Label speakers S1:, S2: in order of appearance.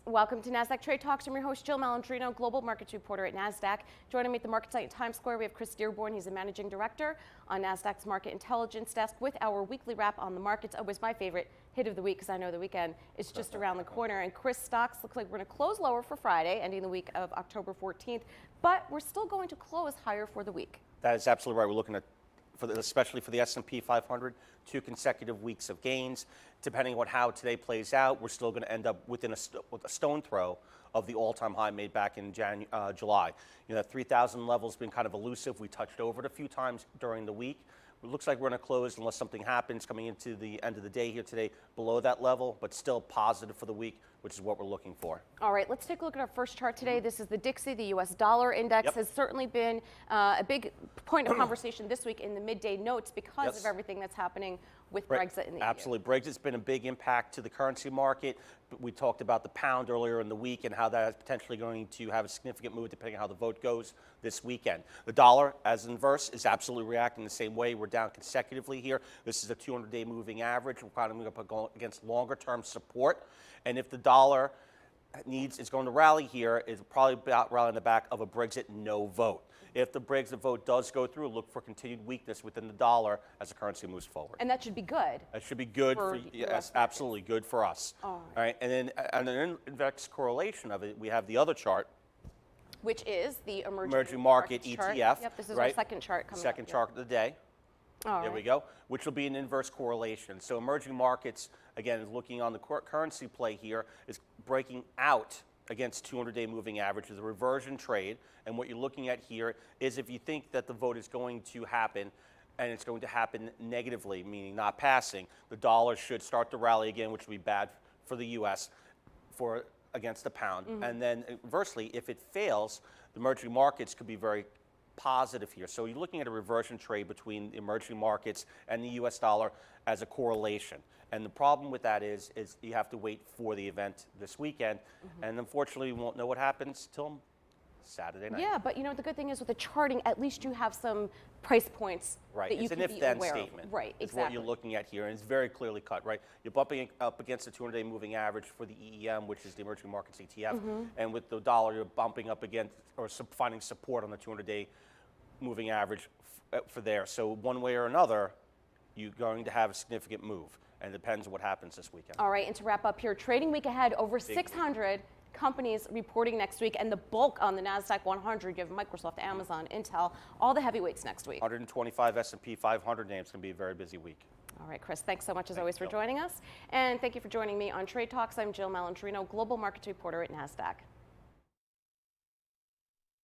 S1: Welcome to Nasdaq Trade Talks. I'm your host, Jill Malandrino, Global Markets Reporter at Nasdaq. Joining me at the market site in Times Square, we have Chris Dearborn. He's a Managing Director on Nasdaq's Market Intelligence Desk with our weekly wrap on the markets. Always my favorite hit of the week because I know the weekend is just around the corner. And Chris, stocks look like we're going to close lower for Friday, ending the week of October 14th, but we're still going to close higher for the week. That is absolutely right. We're looking at, especially for the S&P 500, 2 consecutive weeks of gains. Depending on how today plays out, we're still going to end up within a stone throw of the all-time high made back in July. You know, that 3,000 level has been kind of elusive. We touched over it a few times during the week. It looks like we're going to close, unless something happens coming into the end of the day here today, below that level, but still positive for the week, which is what we're looking for. All right, let's take a look at our first chart today. This is the Dixie, the U.S. dollar index. Has certainly been a big point of conversation this week in the midday notes because of everything that's happening with Brexit in the EU. Absolutely. Brexit's been a big impact to the currency market. We talked about the pound earlier in the week and how that is potentially going to have a significant move depending on how the vote goes this weekend. The dollar, as inverse, is absolutely reacting the same way. We're down consecutively here. This is a 200-day moving average. We're kind of up against longer-term support. And if the dollar is going to rally here, it's probably about rallying the back of a Brexit no vote. If the Brexit vote does go through, look for continued weakness within the dollar as the currency moves forward. And that should be good. That should be good for yes, absolutely good for us. All right. And then on an index correlation of it, we have the other chart, which is the emerging market ETF. Yep, this is our second chart coming up. Second chart of the day. There we go, which will be an inverse correlation. So emerging markets, again, looking on the currency play here, is breaking out against 200-day moving average is a reversion trade. And what you're looking at here is if you think that the vote is going to happen and it's going to happen negatively, meaning not passing, the dollar should start to rally again, which would be bad for the U.S. against the pound. And then inversely, if it fails, the emerging markets could be very positive here. So you're looking at a reversion trade between the emerging markets and the U.S. dollar as a correlation. And the problem with that is you have to wait for the event this weekend. And unfortunately, we won't know what happens till Saturday night. Yeah, but you know, the good thing is with the charting, at least you have some price points that you can be aware of. It's an if-then statement. Right, exactly. It's what you're looking at here, and it's very clearly cut, right? You're bumping up against the 200-day moving average for the EEM, which is the emerging markets ETF. And with the dollar, you're bumping up against or finding support on the 200-day moving average for there. So one way or another, you're going to have a significant move. And it depends on what happens this weekend. All right, and to wrap up here, trading week ahead, over 600 companies reporting next week, and the bulk on the Nasdaq 100. You have Microsoft, Amazon, Intel, all the heavyweights next week. 125 S&P 500 names. It's going to be a very busy week. All right, Chris, thanks so much as always for joining us. And thank you for joining me on Trade Talks. I'm Jill Malandrino, Global Markets Reporter at Nasdaq.